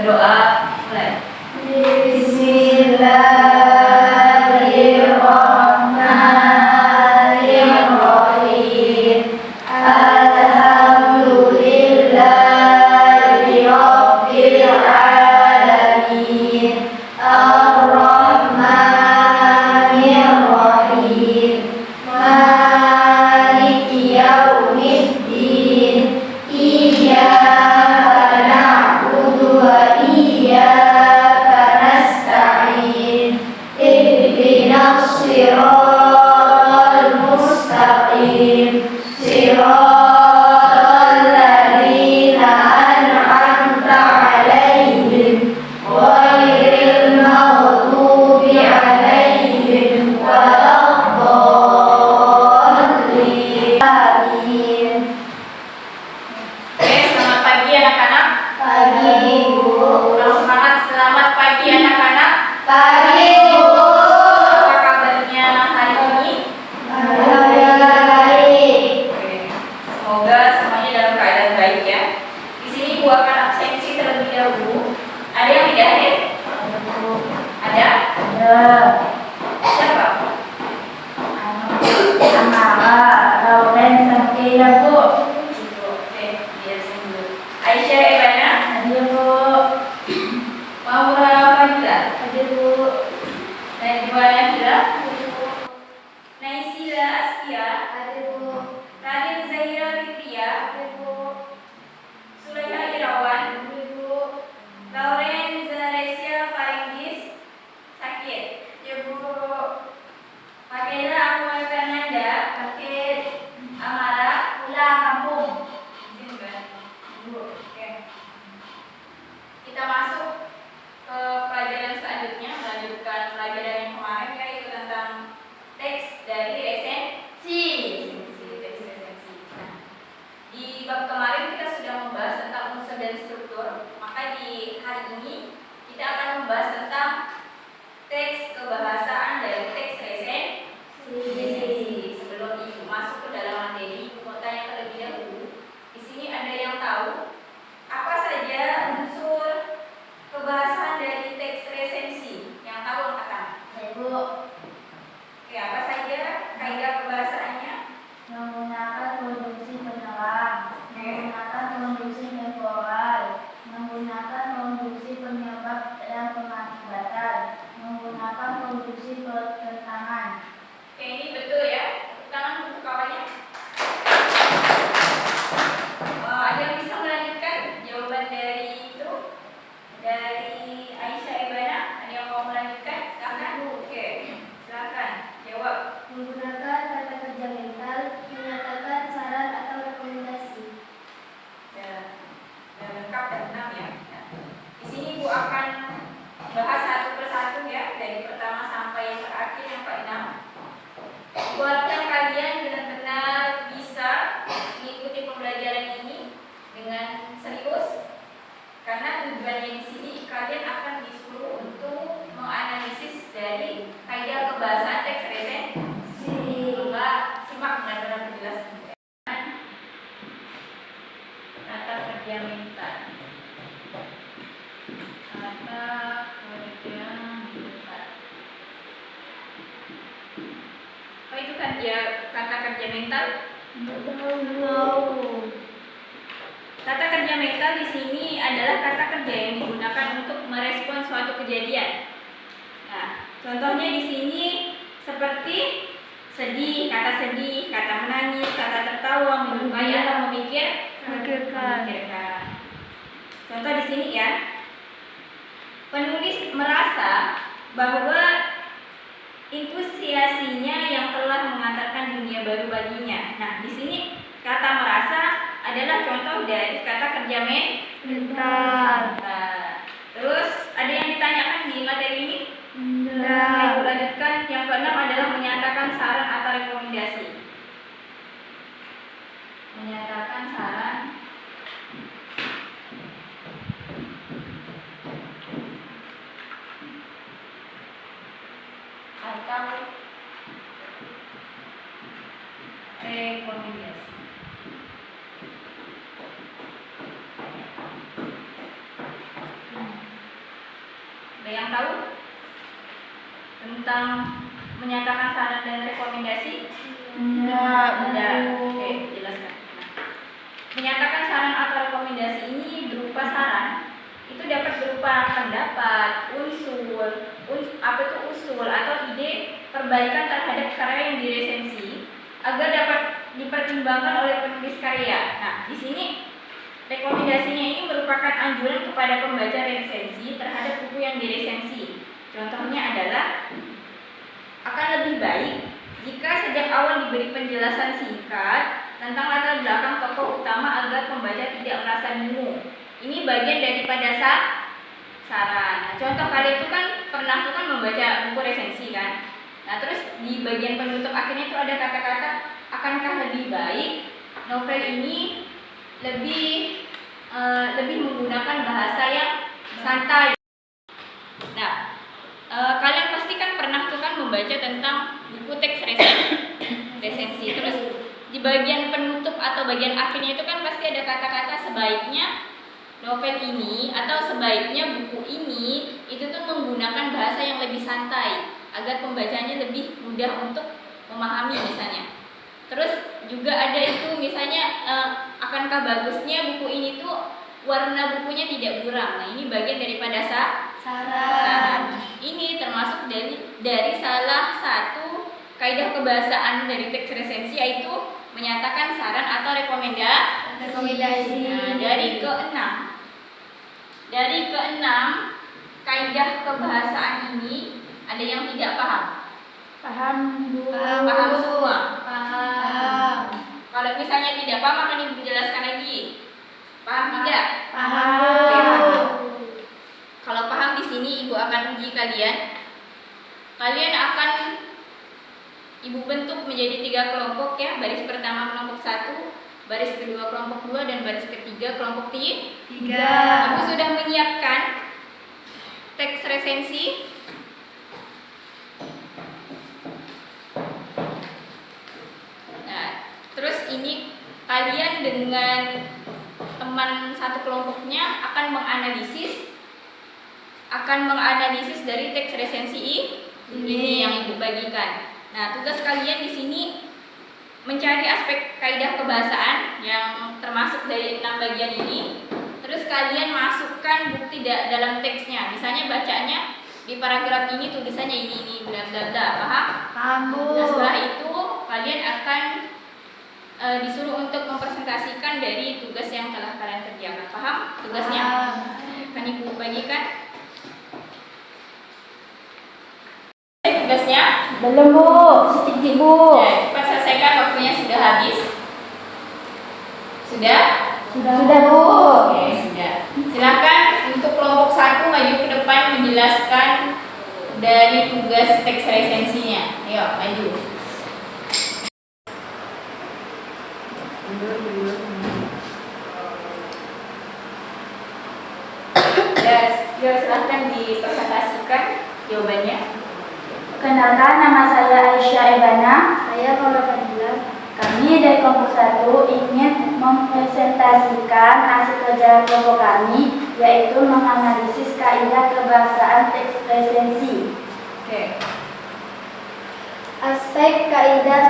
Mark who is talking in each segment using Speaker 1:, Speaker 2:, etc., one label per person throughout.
Speaker 1: Berdoa mulai.
Speaker 2: Bismillahirrahmanirrahim. Alhamdulillahi rabbil alamin. Ar-Rahmanir-Rahim. Maliki yaumiddin. Iyyaka na'budu wa iyyaka nasta'in. Ihdinas siratal mustaqim. Siratal ladzina an'amta 'alaihim ghairil maghdubi 'alaihim waladdallin. Amin.
Speaker 1: Oke, selamat pagi anak-anak.
Speaker 2: Pagi, Bu.
Speaker 1: Kurang semangat. Selamat pagi anak-anak.
Speaker 2: Pagi, Bu.
Speaker 1: Apa kabarnya hari ini?
Speaker 2: Alhamdulillah baik.
Speaker 1: Oke, semoga semuanya dalam keadaan baik ya. Di sini Bu akan absensi terlebih dahulu. Ada yang tidak hadir? Ada? Siapa?
Speaker 2: Lauren Sakila, Bu.
Speaker 1: Oke, biar sembuh. Aisyah Ebana,
Speaker 2: Hadir, Bu.
Speaker 1: Maura Fadila,
Speaker 2: Hadir, Bu.
Speaker 1: Najwa Nafila, Naisila Askia,
Speaker 2: Hadir, Bu.
Speaker 1: Radin Zahira Fitria,
Speaker 2: Hadir, Bu.
Speaker 1: Sulaiha Irawan,
Speaker 2: Hadir, Bu.
Speaker 1: Lauren Zalesia Faringis, sakit.
Speaker 2: Ya, Bu.
Speaker 1: Makela Akmal Fernanda,
Speaker 2: Sakit.
Speaker 1: Amara,
Speaker 2: Pulang kampung.
Speaker 1: izin kan? Oke. Kita masuk ke pelajaran selanjutnya, melanjutkan pelajaran yang kemarin yaitu tentang teks dari resensi. Teks resensi. Nah, di bab kemarin kita sudah membahas tentang unsur dan struktur, maka di hari ini kita akan membahas tentang teks kebahasaan dari teks resensi. Sebelum Ibu masuk ke dalam materi, Ibu mau tanya terlebih dahulu. Di sini ada yang tahu apa saja unsur kebahasaan dari teks resensi? Yang tahu angkat tangan.
Speaker 2: Ya, Bu.
Speaker 1: Oke, apa saja kaidah kebahasaannya?
Speaker 2: Menggunakan konjungsi penyerang, menggunakan konjungsi temporal, menggunakan konjungsi penyebab dan pengakibatan, menggunakan konjungsi pertentangan.
Speaker 1: Oke, ini betul ya. Tepuk tangan untuk kawannya. Ada yang bisa melanjutkan jawaban dari itu? Dari Aisyah Ebana, ada yang mau melanjutkan? Silakan. Oke, silakan jawab.
Speaker 2: Menggunakan kata kerja mental, menyatakan saran atau rekomendasi.
Speaker 1: Dan lengkap dan 6 ya. Nah, di sini Bu akan bahas satu persatu ya, dari pertama sampai yang terakhir yang ke-6. Buatkan kalian benar-benar bisa mengikuti pembelajaran ini dengan serius, karena tujuannya di sini kalian akan disuruh untuk menganalisis dari kaidah kebahasaan teks resensi. Maka simak benar-benar penjelasan. Kata kerja mental. Kata kerja mental. Apa itu kata kerja mental? Kata kerja mental di sini adalah kata kerja yang digunakan untuk merespon suatu kejadian. Nah, contohnya di sini seperti sedih, kata menangis, kata tertawa, menyukai atau memikirkan. Contoh di sini ya. Penulis merasa bahwa entusiasnya yang telah mengantarkan dunia baru baginya. Nah, di sini kata merasa adalah contoh dari kata kerja mental. Terus ada yang ditanyakan di materi ini? Baik, lanjutkan. Yang ke-6 adalah menyatakan saran atau rekomendasi. Menyatakan saran atau rekomendasi. yang tahu tentang menyatakan saran dan rekomendasi? Enggak. Oke, jelaskan. Menyatakan saran atau rekomendasi ini berupa saran, itu dapat berupa pendapat, usul atau ide perbaikan terhadap karya yang diresensi agar dapat dipertimbangkan oleh penulis karya. Nah, di sini rekomendasinya ini merupakan anjuran kepada pembaca resensi terhadap buku yang diresensi. Contohnya adalah akan lebih baik jika sejak awal diberi penjelasan singkat tentang latar belakang tokoh utama agar pembaca tidak merasa bingung. Ini bagian daripada saran. Nah, contoh kalian itu kan pernah tuh kan membaca buku resensi kan. Nah, terus di bagian penutup akhirnya itu ada kata-kata akankah lebih baik novel ini lebih menggunakan bahasa yang santai. Nah, kalian pasti kan pernah tuh kan membaca tentang buku teks resensi. Terus di bagian penutup atau bagian akhirnya itu kan pasti ada kata-kata sebaiknya novel ini atau sebaiknya buku ini itu tuh menggunakan bahasa yang lebih santai agar pembacanya lebih mudah untuk memahami misalnya. Terus juga ada itu misalnya akankah bagusnya buku ini tuh warna bukunya tidak buram. Nah, ini bagian daripada saran. Ini termasuk dari salah satu kaidah kebahasaan dari teks resensi, yaitu menyatakan saran atau rekomendasi. Nah, dari keenam kaidah kebahasaan ini ada yang tidak paham?
Speaker 2: Paham, Bu.
Speaker 1: Paham semua?
Speaker 2: Paham.
Speaker 1: Kalau misalnya tidak paham akan Ibu jelaskan lagi. Paham tidak?
Speaker 2: Paham.
Speaker 1: Oke, paham. Kalau paham di sini Ibu akan uji kalian. Kalian akan Ibu bentuk menjadi 3 kelompok ya. Baris pertama kelompok 1, baris kedua kelompok 2, dan baris ketiga kelompok 3. Ibu sudah menyiapkan teks resensi. Nah, terus ini kalian dengan teman satu kelompoknya akan menganalisis dari teks resensi ini yang Ibu bagikan. Nah, tugas kalian di sini mencari aspek kaidah kebahasaan yang termasuk dari 6 bagian ini. Terus kalian masukkan bukti dalam teksnya. Misalnya bacaannya di paragraf ini tulisannya ini bla bla bla. Paham?
Speaker 2: Bu.
Speaker 1: Nah, setelah itu kalian akan disuruh untuk mempresentasikan dari tugas yang telah kalian kerjakan. Paham tugasnya? Akan Ibu bagikan. Tugasnya?
Speaker 2: Belum, Bu. Sedikit, Bu.
Speaker 1: Ya, cepat selesaikan, waktunya sudah habis. Sudah,
Speaker 2: Bu.
Speaker 1: Oke, sudah. Silakan untuk kelompok 1 maju ke depan menjelaskan dari tugas teks resensinya. Ayo, maju. Ya, silakan dipresentasikan jawabannya.
Speaker 2: Kenalkan, nama saya Aisyah Ebana. Saya Paula Fadila. Kami dari kelompok 1 ingin mempresentasikan hasil kerja kelompok kami, yaitu menganalisis kaidah kebahasaan teks resensi.
Speaker 1: Oke.
Speaker 2: Aspek kaidah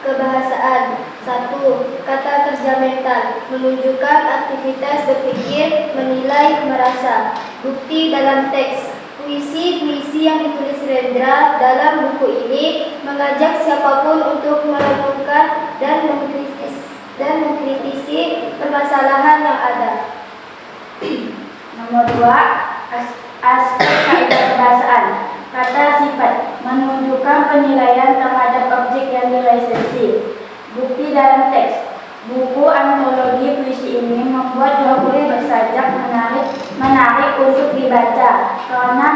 Speaker 2: kebahasaan. 1. Kata kerja mental menunjukkan aktivitas berpikir, menilai, merasa. Bukti dalam teks. Puisi-puisi yang ditulis Rendra dalam buku ini mengajak siapapun untuk merenungkan dan mengkritisi permasalahan yang ada. Nomor 2. Aspek kaidah kebahasaan. Kata sifat menunjukkan penilaian terhadap objek yang diresensi. Bukti dalam teks. Buku antologi puisi ini membuat buku bersajak menarik untuk dibaca karena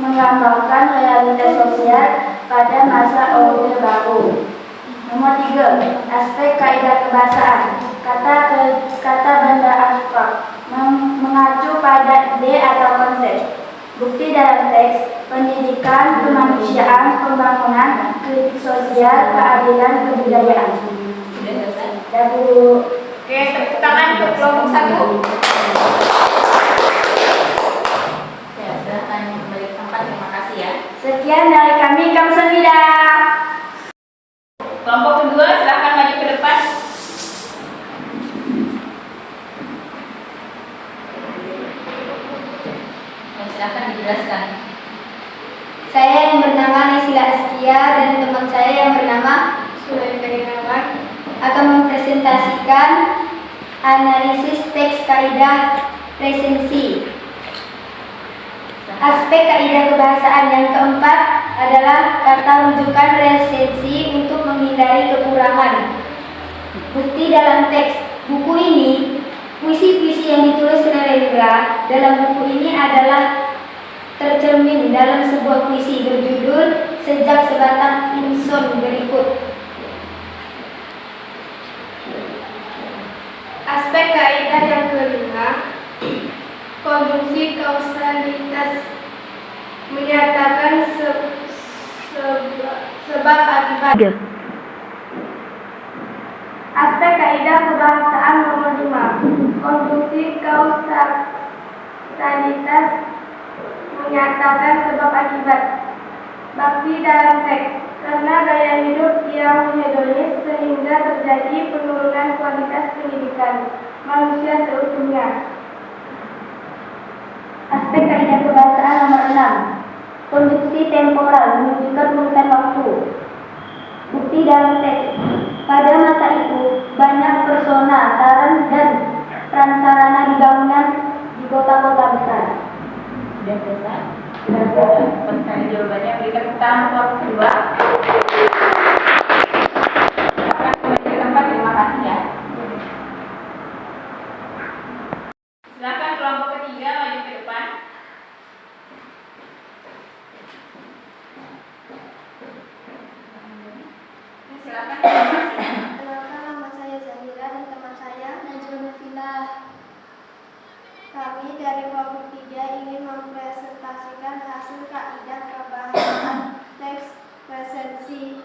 Speaker 2: menggambarkan realitas sosial pada masa Orde Baru. Nomor 3. Aspek kaidah kebahasaan. Kata benda abstrak mengacu pada ide atau konsep. Bukti dalam teks. Pendidikan, kemanusiaan, pembangunan, kritik sosial, keadilan, kebudayaan.
Speaker 1: Sudah selesai.
Speaker 2: Ya, Bu.
Speaker 1: Oke, tepuk tangan untuk kelompok 1. Ya, silakan. Silakan dijelaskan.
Speaker 2: Saya yang bernama Naysila Askia dan teman saya yang bernama Sulaika Irawan akan mempresentasikan analisis teks kaidah resensi. Aspek kaidah kebahasaan yang keempat adalah kata rujukan resensi untuk menghindari kekurangan. Bukti dalam teks buku ini, puisi-puisi yang ditulis oleh Rendra dalam buku ini adalah tercermin dalam sebuah puisi berjudul Sejak Sebatang Insun berikut. Aspek kaidah yang kelima, konjungsi kausalitas menyatakan sebab akibat. Aspek kaidah kebahasaan nomor 5, konjungsi kausalitas menyatakan sebab akibat. Bakti dalam teks, karena gaya hidup yang hedonis sehingga terjadi penurunan kualitas pendidikan manusia seutuhnya. Aspek kaidah kebahasaan nomor 6, konjungsi temporal menunjukkan urutan waktu. Bukti dalam teks, pada masa itu banyak persona, saran dan prasarana dibangun di kota-kota besar.
Speaker 1: Sudah selesai? Sudah selesai. Sekali jawabannya berikan tepuk kelompok kedua. Silakan kembali ke tempat. Terima kasih ya. Silakan kelompok ketiga maju ke depan. Silakan.
Speaker 2: Kenalkan, nama saya Zahira dan teman saya Najwa Nafila. Kami dari kelompok 3 ingin mempresentasikan hasil kaidah kebahasaan teks resensi.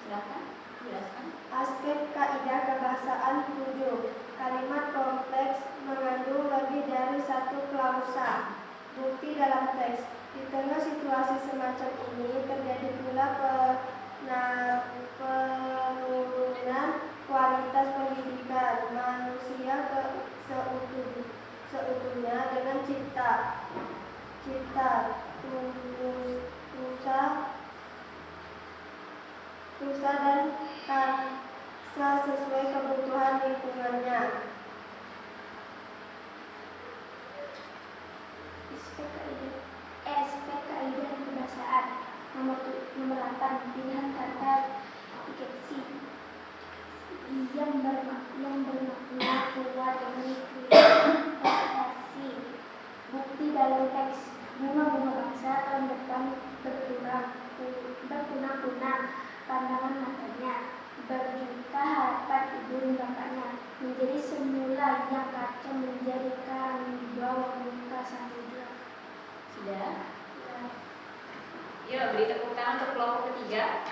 Speaker 1: Silakan jelaskan.
Speaker 2: Aspek kaidah kebahasaan 7, kalimat kompleks mengandung lebih dari satu klausa. Bukti dalam teks, di tengah situasi semacam ini terjadi pula penurunan kualitas pendidikan manusia seutuhnya dengan cipta tusa dan karsa sesuai kebutuhan lingkungannya. Aspek kaidah kebahasaan nomor 8, pilihan kata diksi yang bermakna keluar dari ekspektasi. Bukti dalam teks, bunga-bunga bangsa tahun depan berkunang-kunang pandangan matanya, berjuta harapan ibu dan bapaknya, menjadi semula yang kaca menjadi karang di bawah muka samudra.
Speaker 1: Sudah? Ya. Yuk, beri tepuk tangan untuk kelompok ketiga.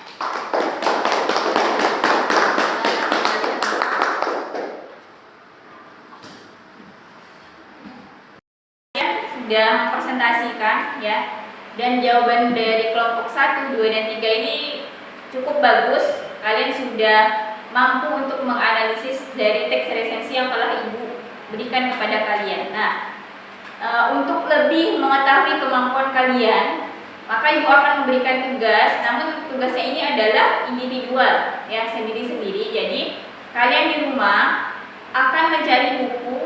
Speaker 1: Sudah mempresentasikan ya, dan jawaban dari kelompok 1, 2, dan 3 ini cukup bagus. Kalian sudah mampu untuk menganalisis dari teks resensi yang telah ibu berikan kepada kalian. Nah, untuk lebih mengetahui kemampuan kalian, maka ibu akan memberikan tugas, namun tugasnya ini adalah individual ya, sendiri-sendiri. Jadi kalian di rumah akan mencari buku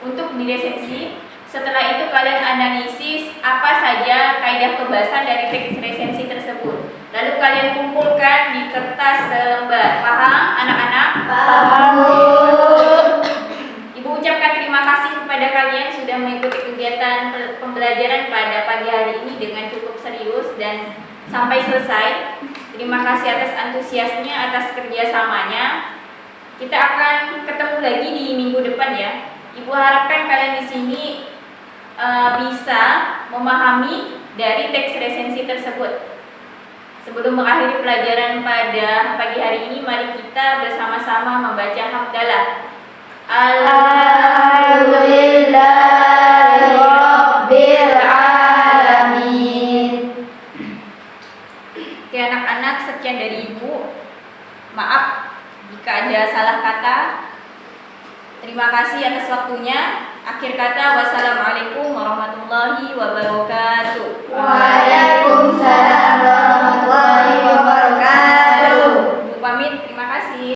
Speaker 1: untuk diresensi. Setelah itu kalian analisis apa saja kaidah kebahasan dari teks resensi tersebut. Lalu kalian kumpulkan di kertas selembar. Paham anak-anak?
Speaker 2: Paham.
Speaker 1: Ibu ucapkan terima kasih kepada kalian sudah mengikuti kegiatan pembelajaran pada pagi hari ini dengan cukup serius dan sampai selesai. Terima kasih atas antusiasnya, atas kerjasamanya. Kita akan ketemu lagi di minggu depan ya. Ibu harapkan kalian di sini bisa memahami dari teks resensi tersebut. Sebelum mengakhiri pelajaran pada pagi hari ini, mari kita bersama-sama membaca hamdalah.
Speaker 2: Alhamdulillahirabbil alamin.
Speaker 1: Oke anak-anak, sekian dari ibu. Maaf jika ada salah kata. Terima kasih atas waktunya. Akhir kata, wassalamualaikum warahmatullahi wabarakatuh.
Speaker 2: Waalaikumsalam